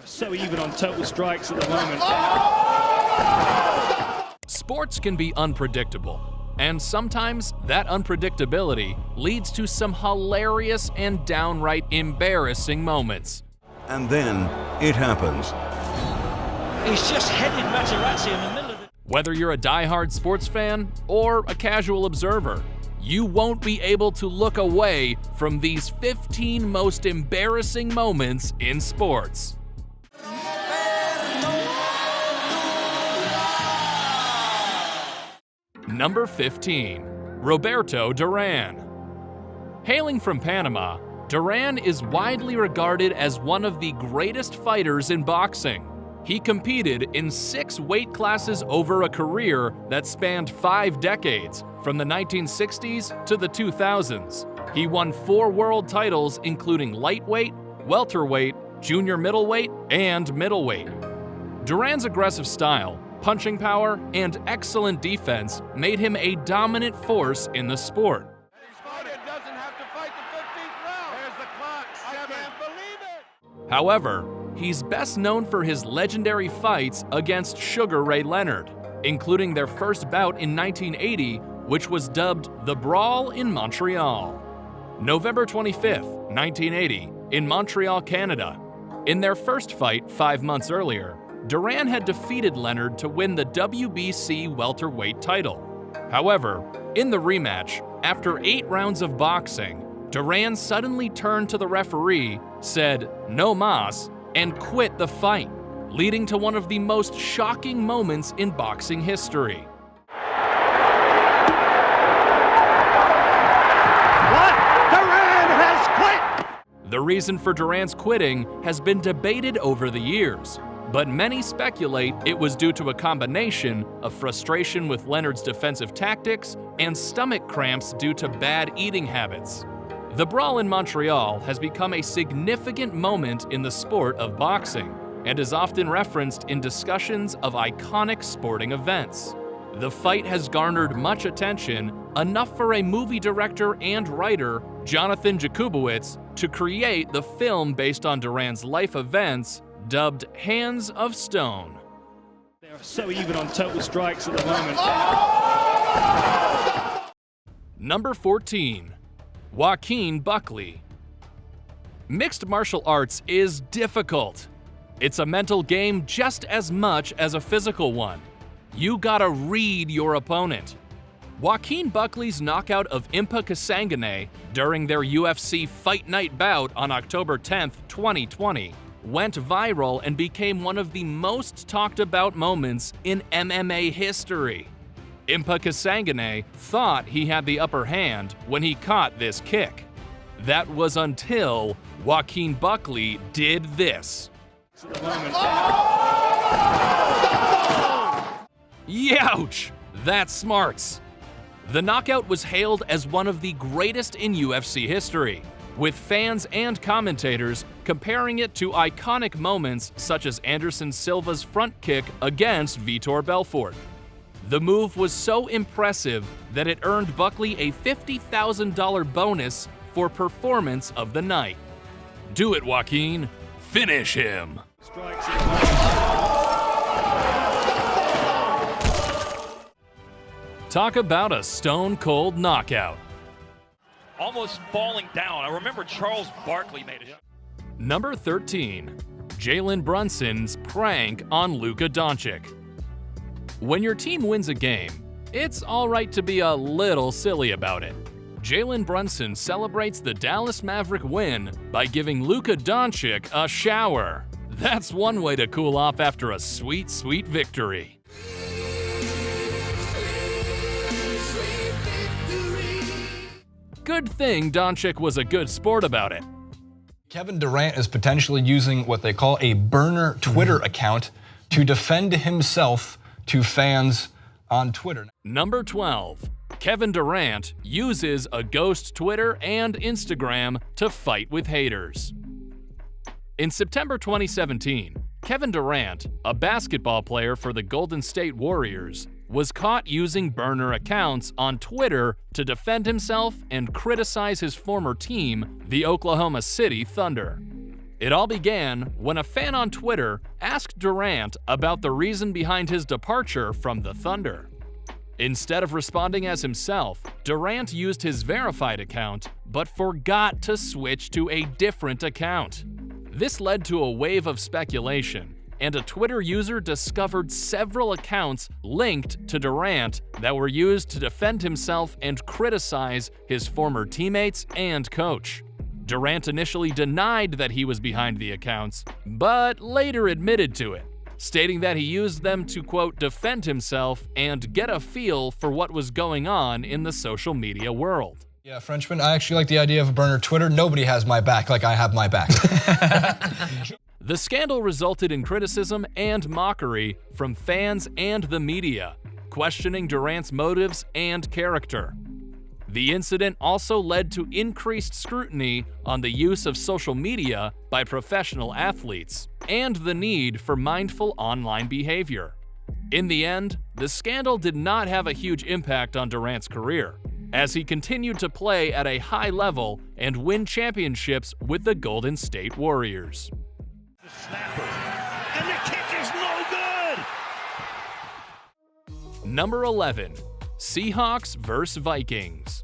So even on total strikes at the moment. Sports can be unpredictable, and sometimes that unpredictability leads to some hilarious and downright embarrassing moments. And then it happens. He's just headed Materazzi in the middle of it. Whether you're a die-hard sports fan or a casual observer, you won't be able to look away from these 15 most embarrassing moments in sports. Number 15. Roberto Duran. Hailing from Panama, Duran is widely regarded as one of the greatest fighters in boxing. He competed in 6 weight classes over a career that spanned 5 decades, from the 1960s to the 2000s. He won 4 world titles, including lightweight, welterweight, junior middleweight, and middleweight. Duran's aggressive style, punching power, and excellent defense made him a dominant force in the sport. However, he's best known for his legendary fights against Sugar Ray Leonard, including their first bout in 1980, which was dubbed the Brawl in Montreal. November 25, 1980, in Montreal, Canada. In their first fight 5 months earlier, Duran had defeated Leonard to win the WBC welterweight title. However, in the rematch, after 8 rounds of boxing, Duran suddenly turned to the referee, said "no mas," and quit the fight, leading to one of the most shocking moments in boxing history. What? Duran has quit! The reason for Duran's quitting has been debated over the years, but many speculate it was due to a combination of frustration with Leonard's defensive tactics and stomach cramps due to bad eating habits. The Brawl in Montreal has become a significant moment in the sport of boxing and is often referenced in discussions of iconic sporting events. The fight has garnered much attention, enough for a movie director and writer, Jonathan Jakubowicz, to create the film based on Duran's life events, dubbed Hands of Stone. They're so even on total strikes at the moment. Number 14. Joaquin Buckley. Mixed martial arts is difficult. It's a mental game just as much as a physical one. You gotta read your opponent. Joaquin Buckley's knockout of Impa Kasanganay during their UFC Fight Night bout on October 10, 2020, went viral and became one of the most talked about moments in MMA history. Impa Kasanganay thought he had the upper hand when he caught this kick. That was until Joaquin Buckley did this. Youch! That's smarts. The knockout was hailed as one of the greatest in UFC history, with fans and commentators comparing it to iconic moments such as Anderson Silva's front kick against Vitor Belfort. The move was so impressive that it earned Buckley a $50,000 bonus for performance of the night. Do it, Joaquin. Finish him. Talk about a stone-cold knockout. Almost falling down. I remember Charles Barkley made it. Number 13. Jalen Brunson's prank on Luka Doncic. When your team wins a game, it's all right to be a little silly about it. Jalen Brunson celebrates the Dallas Maverick win by giving Luka Doncic a shower. That's one way to cool off after a sweet, sweet victory. Good thing Doncic was a good sport about it. Kevin Durant is potentially using what they call a burner Twitter account to defend himself to fans on Twitter. Number 12. Kevin Durant uses a ghost Twitter and Instagram to fight with haters. In September 2017, Kevin Durant, a basketball player for the Golden State Warriors, was caught using burner accounts on Twitter to defend himself and criticize his former team, the Oklahoma City Thunder. It all began when a fan on Twitter asked Durant about the reason behind his departure from the Thunder. Instead of responding as himself, Durant used his verified account, but forgot to switch to a different account. This led to a wave of speculation, and a Twitter user discovered several accounts linked to Durant that were used to defend himself and criticize his former teammates and coach. Durant initially denied that he was behind the accounts, but later admitted to it, stating that he used them to, quote, defend himself and get a feel for what was going on in the social media world. Yeah, Frenchman, I actually like the idea of a burner Twitter. Nobody has my back like I have my back. The scandal resulted in criticism and mockery from fans and the media, questioning Durant's motives and character. The incident also led to increased scrutiny on the use of social media by professional athletes and the need for mindful online behavior. In the end, the scandal did not have a huge impact on Durant's career, as he continued to play at a high level and win championships with the Golden State Warriors. The snapper, and the kick is no good. Number 11. Seahawks vs. Vikings.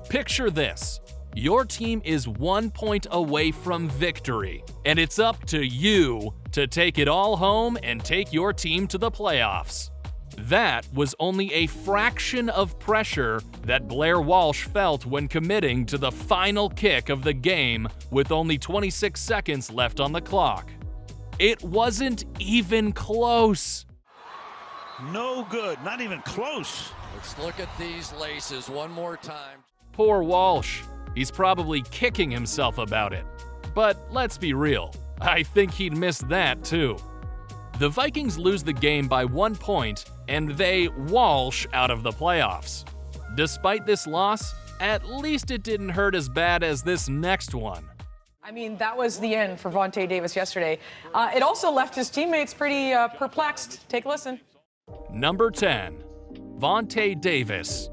Picture this. Your team is 1 point away from victory, and it's up to you to take it all home and take your team to the playoffs. That was only a fraction of pressure that Blair Walsh felt when committing to the final kick of the game with only 26 seconds left on the clock. It wasn't even close. No good, not even close. Let's look at these laces one more time. Poor Walsh. He's probably kicking himself about it. But let's be real, I think he'd miss that too. The Vikings lose the game by 1 point, and they Walsh out of the playoffs. Despite this loss, at least it didn't hurt as bad as this next one. I mean, that was the end for Vontae Davis yesterday. It also left his teammates pretty perplexed. Take a listen. Number 10. Vontae Davis.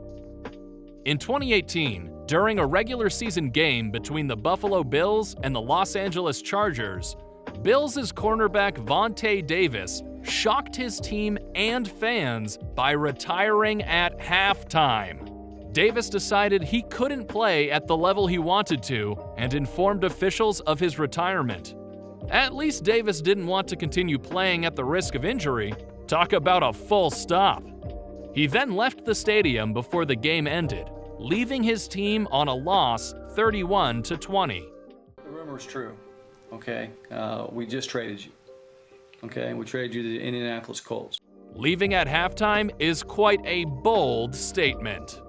In 2018, during a regular season game between the Buffalo Bills and the Los Angeles Chargers, Bills' cornerback Vontae Davis shocked his team and fans by retiring at halftime. Davis decided he couldn't play at the level he wanted to and informed officials of his retirement. At least Davis didn't want to continue playing at the risk of injury. Talk about a full stop. He then left the stadium before the game ended, leaving his team on a loss 31-20. The rumor's true, okay? We just traded you, okay? We traded you to the Indianapolis Colts. Leaving at halftime is quite a bold statement.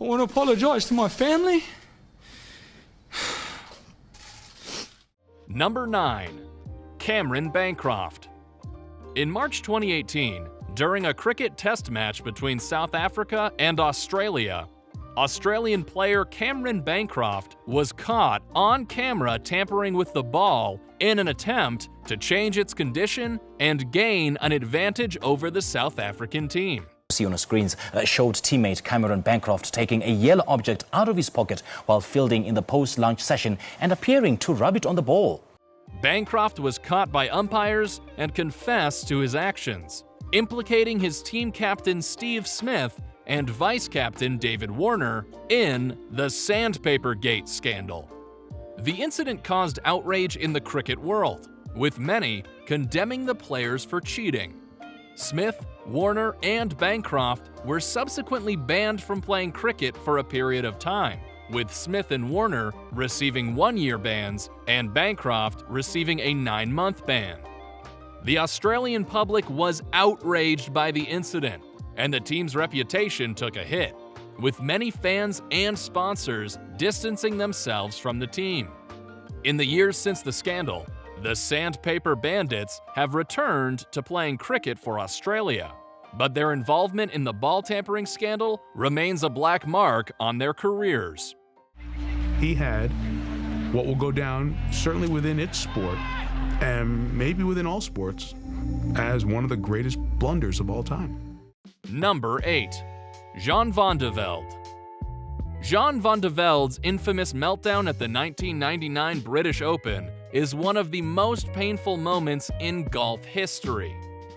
I want to apologize to my family. Number 9. Cameron Bancroft. In March 2018, during a cricket test match between South Africa and Australia, Australian player Cameron Bancroft was caught on camera tampering with the ball in an attempt to change its condition and gain an advantage over the South African team. See on the screens showed teammate Cameron Bancroft taking a yellow object out of his pocket while fielding in the post-lunch session and appearing to rub it on the ball. Bancroft was caught by umpires and confessed to his actions, implicating his team captain Steve Smith and vice captain David Warner in the Sandpaper Gate scandal. The incident caused outrage in the cricket world, with many condemning the players for cheating. Smith, Warner, and Bancroft were subsequently banned from playing cricket for a period of time, with Smith and Warner receiving 1-year bans and Bancroft receiving a 9-month ban. The Australian public was outraged by the incident, and the team's reputation took a hit, with many fans and sponsors distancing themselves from the team. In the years since the scandal, the Sandpaper Bandits have returned to playing cricket for Australia, but their involvement in the ball tampering scandal remains a black mark on their careers. He had what will go down, certainly within its sport, and maybe within all sports, as one of the greatest blunders of all time. Number 8. Jean Van de Velde. Jean van de Velde's infamous meltdown at the 1999 British Open is one of the most painful moments in golf history.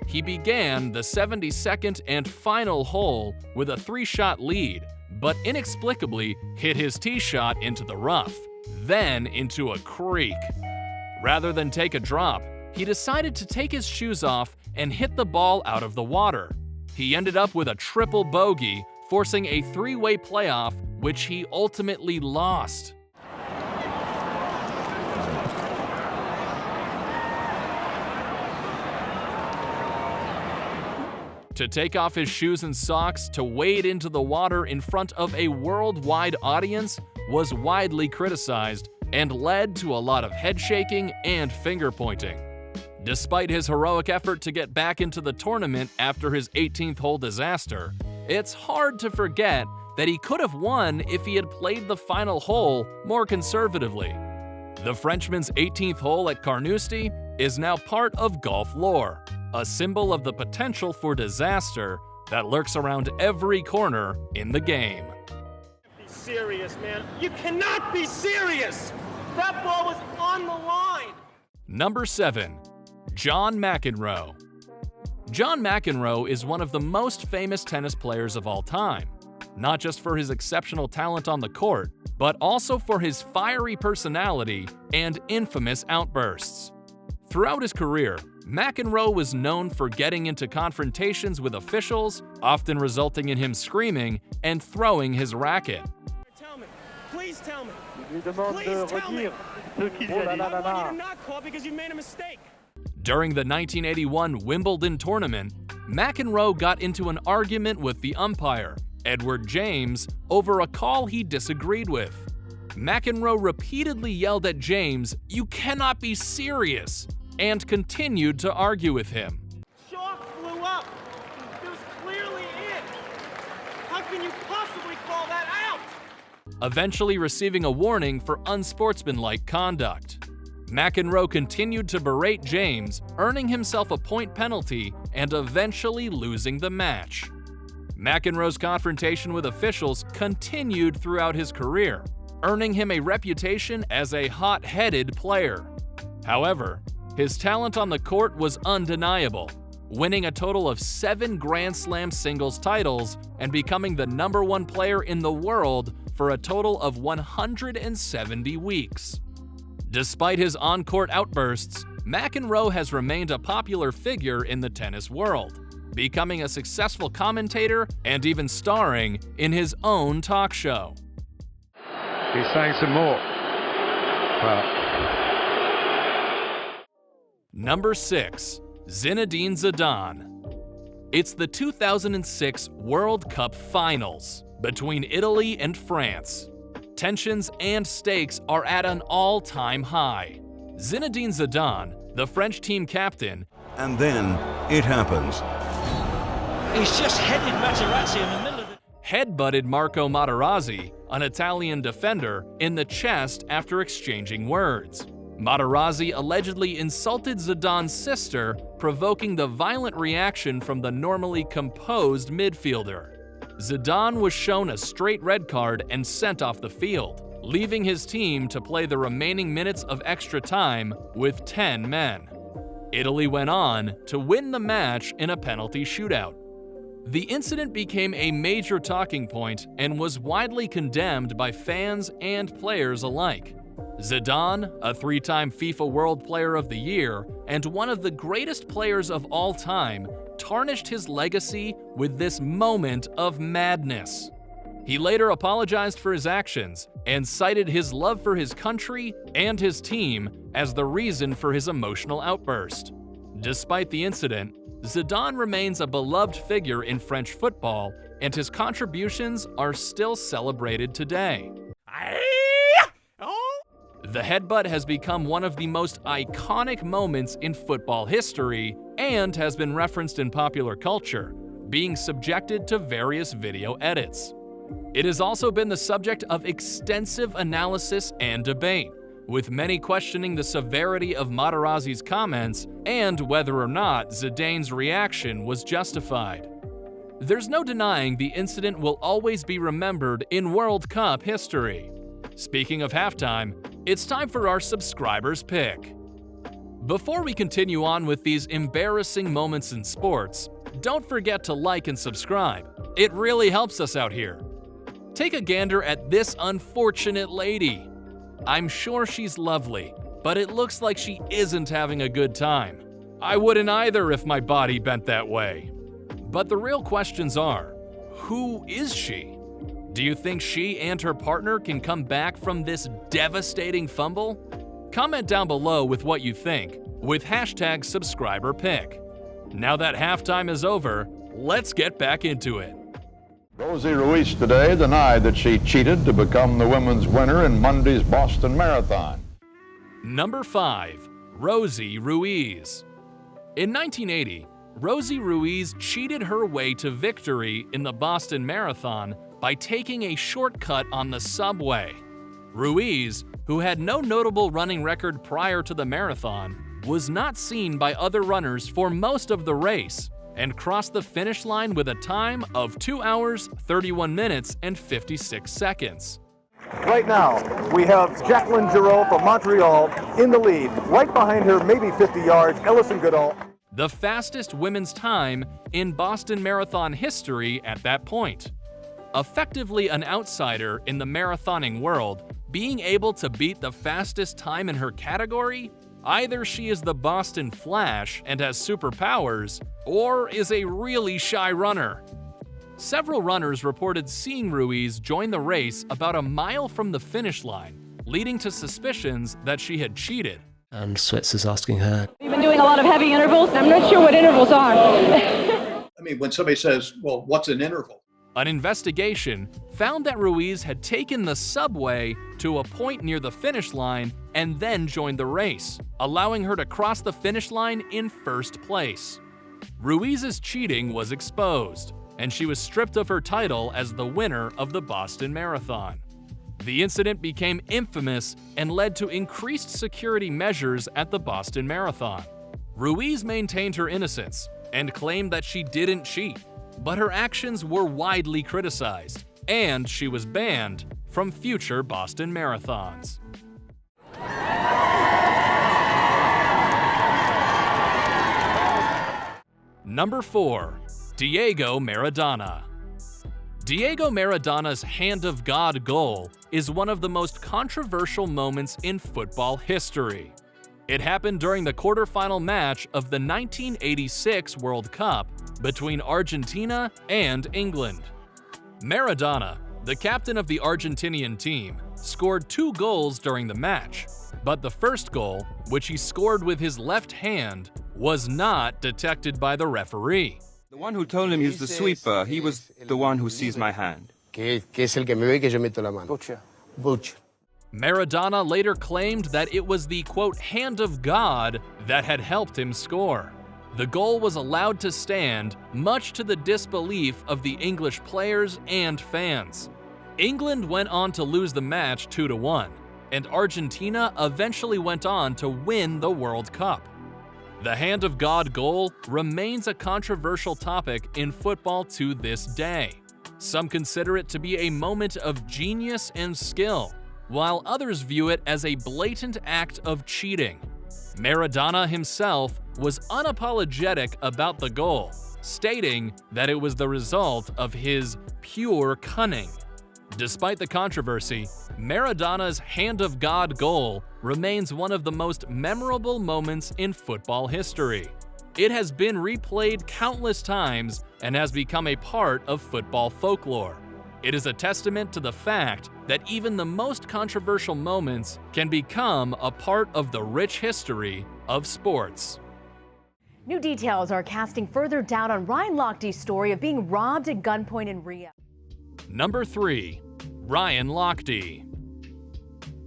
He began the 72nd and final hole with a 3-shot lead, but inexplicably hit his tee shot into the rough, then into a creek. Rather than take a drop, he decided to take his shoes off and hit the ball out of the water. He ended up with a triple bogey, forcing a 3-way playoff, which he ultimately lost. To take off his shoes and socks to wade into the water in front of a worldwide audience was widely criticized and led to a lot of head shaking and finger pointing. Despite his heroic effort to get back into the tournament after his 18th hole disaster, it's hard to forget that he could have won if he had played the final hole more conservatively. The Frenchman's 18th hole at Carnoustie is now part of golf lore, a symbol of the potential for disaster that lurks around every corner in the game. Be serious, man. You cannot be serious. That ball was on the line. Number 7. John McEnroe. John McEnroe is one of the most famous tennis players of all time, not just for his exceptional talent on the court, but also for his fiery personality and infamous outbursts. Throughout his career, McEnroe was known for getting into confrontations with officials, often resulting in him screaming and throwing his racket. Tell me. Please tell me. Please tell me. I want you to not call because you made a mistake. During the 1981 Wimbledon tournament, McEnroe got into an argument with the umpire, Edward James, over a call he disagreed with. McEnroe repeatedly yelled at James, "You cannot be serious," and continued to argue with him. Chalk flew up. It was clearly in. How can you possibly call that out? Eventually receiving a warning for unsportsmanlike conduct. McEnroe continued to berate James, earning himself a point penalty and eventually losing the match. McEnroe's confrontation with officials continued throughout his career, earning him a reputation as a hot-headed player. However, his talent on the court was undeniable, winning a total of 7 Grand Slam singles titles and becoming the #1 player in the world for a total of 170 weeks. Despite his on-court outbursts, McEnroe has remained a popular figure in the tennis world, becoming a successful commentator and even starring in his own talk show. He's saying some more. Number 6. Zinedine Zidane. It's the 2006 World Cup Finals between Italy and France. Tensions and stakes are at an all-time high. Zinedine Zidane, the French team captain, and then it happens. He's just headed Materazzi in the middle of it. Headbutted Marco Materazzi, an Italian defender, in the chest after exchanging words. Materazzi allegedly insulted Zidane's sister, provoking the violent reaction from the normally composed midfielder. Zidane was shown a straight red card and sent off the field, leaving his team to play the remaining minutes of extra time with 10 men. Italy went on to win the match in a penalty shootout. The incident became a major talking point and was widely condemned by fans and players alike. Zidane, a 3-time FIFA World Player of the Year and one of the greatest players of all time, tarnished his legacy with this moment of madness. He later apologized for his actions and cited his love for his country and his team as the reason for his emotional outburst. Despite the incident, Zidane remains a beloved figure in French football, and his contributions are still celebrated today. The headbutt has become one of the most iconic moments in football history and has been referenced in popular culture, being subjected to various video edits. It has also been the subject of extensive analysis and debate, with many questioning the severity of Materazzi's comments and whether or not Zidane's reaction was justified. There's no denying the incident will always be remembered in World Cup history. Speaking of halftime, it's time for our subscribers' pick. Before we continue on with these embarrassing moments in sports, don't forget to like and subscribe. It really helps us out here. Take a gander at this unfortunate lady. I'm sure she's lovely, but it looks like she isn't having a good time. I wouldn't either if my body bent that way. But the real questions are, who is she? Do you think she and her partner can come back from this devastating fumble? Comment down below with what you think, with hashtag subscriberpick. Now that halftime is over, let's get back into it. Rosie Ruiz today denied that she cheated to become the women's winner in Monday's Boston Marathon. Number 5. Rosie Ruiz. In 1980, Rosie Ruiz cheated her way to victory in the Boston Marathon by taking a shortcut on the subway. Ruiz, who had no notable running record prior to the marathon, was not seen by other runners for most of the race and crossed the finish line with a time of 2 hours, 31 minutes, and 56 seconds. Right now, we have Jacqueline Giroux from Montreal in the lead. Right behind her, maybe 50 yards, Ellison Goodall. The fastest women's time in Boston Marathon history at that point. Effectively an outsider in the marathoning world, being able to beat the fastest time in her category? Either she is the Boston Flash and has superpowers, or is a really shy runner. Several runners reported seeing Ruiz join the race about a mile from the finish line, leading to suspicions that she had cheated. And Switzer's asking her. We've been doing a lot of heavy intervals. I'm not sure what intervals are. I mean, when somebody says, well, what's an interval? An investigation found that Ruiz had taken the subway to a point near the finish line and then joined the race, allowing her to cross the finish line in first place. Ruiz's cheating was exposed, and she was stripped of her title as the winner of the Boston Marathon. The incident became infamous and led to increased security measures at the Boston Marathon. Ruiz maintained her innocence and claimed that she didn't cheat, but her actions were widely criticized, and she was banned from future Boston Marathons. Number 4. Diego Maradona. Diego Maradona's Hand of God goal is one of the most controversial moments in football history. It happened during the quarterfinal match of the 1986 World Cup between Argentina and England. Maradona, the captain of the Argentinian team, scored 2 goals during the match, but the first goal, which he scored with his left hand, was not detected by the referee. The one who told him he's the sweeper, he was the one who sees my hand. Maradona later claimed that it was the, quote, hand of God that had helped him score. The goal was allowed to stand, much to the disbelief of the English players and fans. England went on to lose the match 2-1, and Argentina eventually went on to win the World Cup. The Hand of God goal remains a controversial topic in football to this day. Some consider it to be a moment of genius and skill, while others view it as a blatant act of cheating. Maradona himself was unapologetic about the goal, stating that it was the result of his pure cunning. Despite the controversy, Maradona's Hand of God goal remains one of the most memorable moments in football history. It has been replayed countless times and has become a part of football folklore. It is a testament to the fact that even the most controversial moments can become a part of the rich history of sports. New details are casting further doubt on Ryan Lochte's story of being robbed at gunpoint in Rio. Number 3. Ryan Lochte.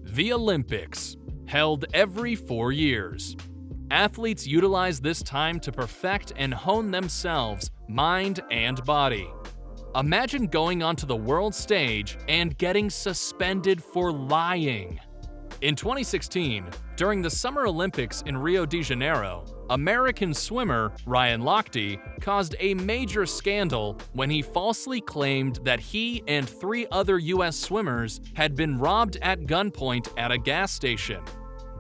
The Olympics, held every 4 years. Athletes utilize this time to perfect and hone themselves, mind and body. Imagine going onto the world stage and getting suspended for lying. In 2016, during the Summer Olympics in Rio de Janeiro, American swimmer Ryan Lochte caused a major scandal when he falsely claimed that he and 3 other U.S. swimmers had been robbed at gunpoint at a gas station.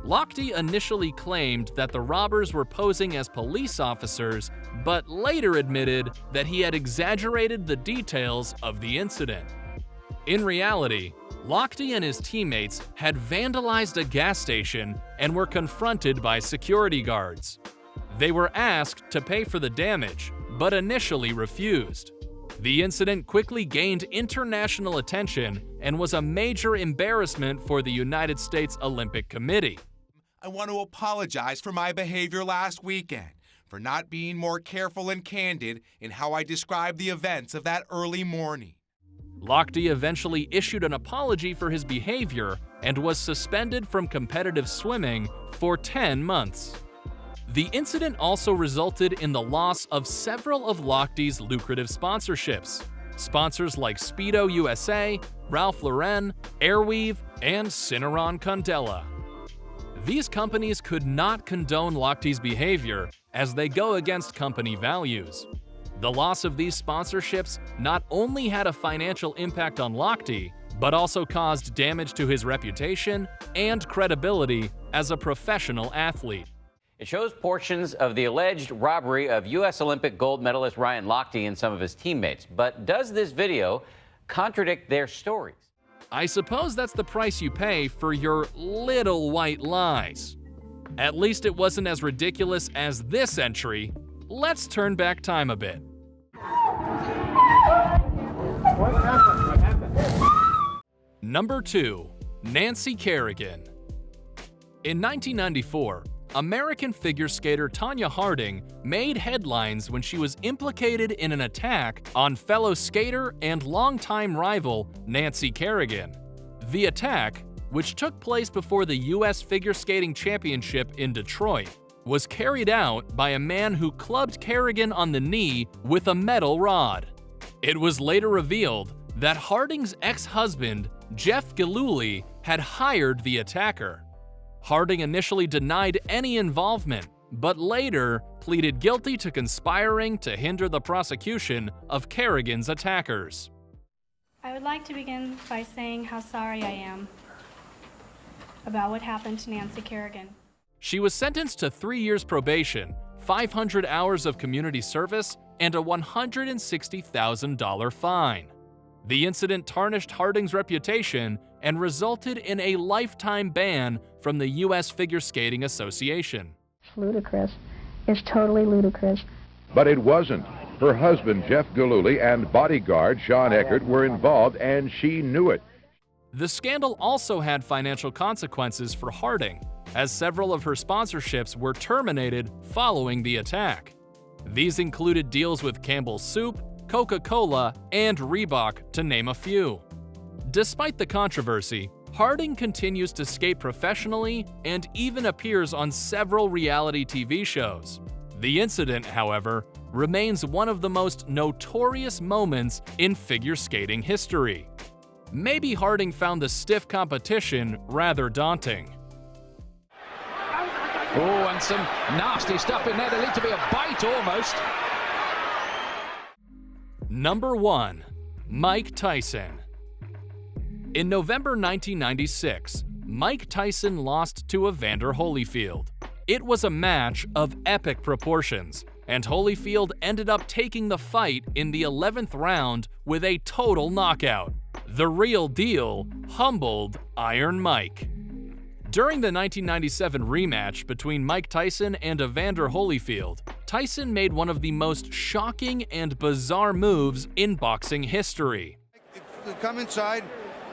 Lochte initially claimed that the robbers were posing as police officers, but later admitted that he had exaggerated the details of the incident. In reality, Lochte and his teammates had vandalized a gas station and were confronted by security guards. They were asked to pay for the damage, but initially refused. The incident quickly gained international attention and was a major embarrassment for the United States Olympic Committee. I want to apologize for my behavior last weekend, for not being more careful and candid in how I described the events of that early morning. Lochte eventually issued an apology for his behavior and was suspended from competitive swimming for 10 months. The incident also resulted in the loss of several of Lochte's lucrative sponsorships. Sponsors like Speedo USA, Ralph Lauren, Airweave, and Cinnamon Candela. These companies could not condone Lochte's behavior as they go against company values. The loss of these sponsorships not only had a financial impact on Lochte, but also caused damage to his reputation and credibility as a professional athlete. It shows portions of the alleged robbery of U.S. Olympic gold medalist Ryan Lochte and some of his teammates. But does this video contradict their stories? I suppose that's the price you pay for your little white lies. At least it wasn't as ridiculous as this entry. Let's turn back time a bit. What happened? Number 2. Nancy Kerrigan. In 1994, American figure skater Tonya Harding made headlines when she was implicated in an attack on fellow skater and longtime rival Nancy Kerrigan. The attack, which took place before the U.S. Figure Skating Championship in Detroit, was carried out by a man who clubbed Kerrigan on the knee with a metal rod. It was later revealed that Harding's ex-husband, Jeff Gillooly, had hired the attacker. Harding initially denied any involvement, but later pleaded guilty to conspiring to hinder the prosecution of Kerrigan's attackers. I would like to begin by saying how sorry I am about what happened to Nancy Kerrigan. She was sentenced to 3 years probation, 500 hours of community service, and a $160,000 fine. The incident tarnished Harding's reputation and resulted in a lifetime ban from the U.S. Figure Skating Association. It's ludicrous. It's totally ludicrous. But it wasn't. Her husband, Jeff Gillooly, and bodyguard Sean Eckert were involved, and she knew it. The scandal also had financial consequences for Harding, as several of her sponsorships were terminated following the attack. These included deals with Campbell's Soup, Coca-Cola, and Reebok, to name a few. Despite the controversy, Harding continues to skate professionally and even appears on several reality TV shows. The incident, however, remains one of the most notorious moments in figure skating history. Maybe Harding found the stiff competition rather daunting. Oh, and some nasty stuff in there. There needs to be a bite almost. Number 1. Mike Tyson. In November 1996, Mike Tyson lost to Evander Holyfield. It was a match of epic proportions, and Holyfield ended up taking the fight in the 11th round with a total knockout. The real deal humbled Iron Mike. During the 1997 rematch between Mike Tyson and Evander Holyfield, Tyson made one of the most shocking and bizarre moves in boxing history. Come inside.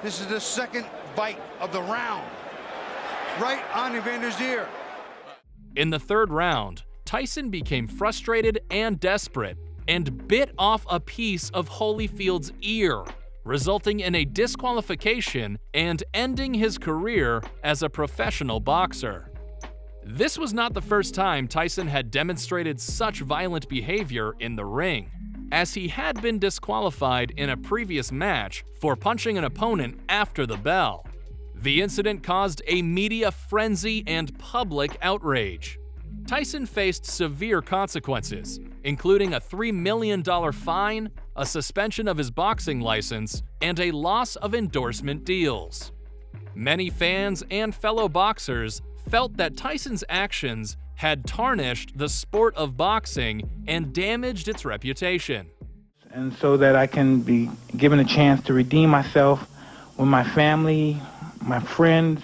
This is the second bite of the round. Right on Evander's ear. In the 3rd round, Tyson became frustrated and desperate and bit off a piece of Holyfield's ear, resulting in a disqualification and ending his career as a professional boxer. This was not the first time Tyson had demonstrated such violent behavior in the ring, as he had been disqualified in a previous match for punching an opponent after the bell. The incident caused a media frenzy and public outrage. Tyson faced severe consequences, including a $3 million fine, a suspension of his boxing license, and a loss of endorsement deals. Many fans and fellow boxers felt that Tyson's actions had tarnished the sport of boxing and damaged its reputation. And so that I can be given a chance to redeem myself with my family, my friends.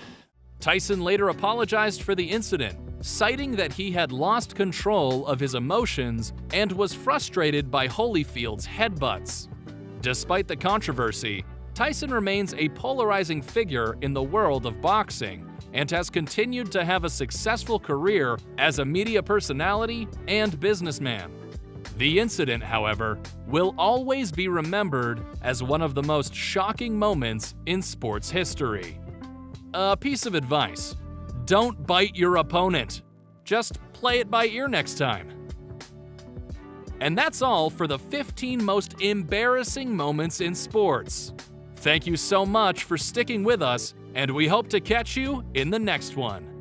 Tyson later apologized for the incident, citing that he had lost control of his emotions and was frustrated by Holyfield's headbutts. Despite the controversy, Tyson remains a polarizing figure in the world of boxing and has continued to have a successful career as a media personality and businessman. The incident, however, will always be remembered as one of the most shocking moments in sports history. A piece of advice: don't bite your opponent. Just play it by ear next time. And that's all for the 15 most embarrassing moments in sports. Thank you so much for sticking with us, and we hope to catch you in the next one.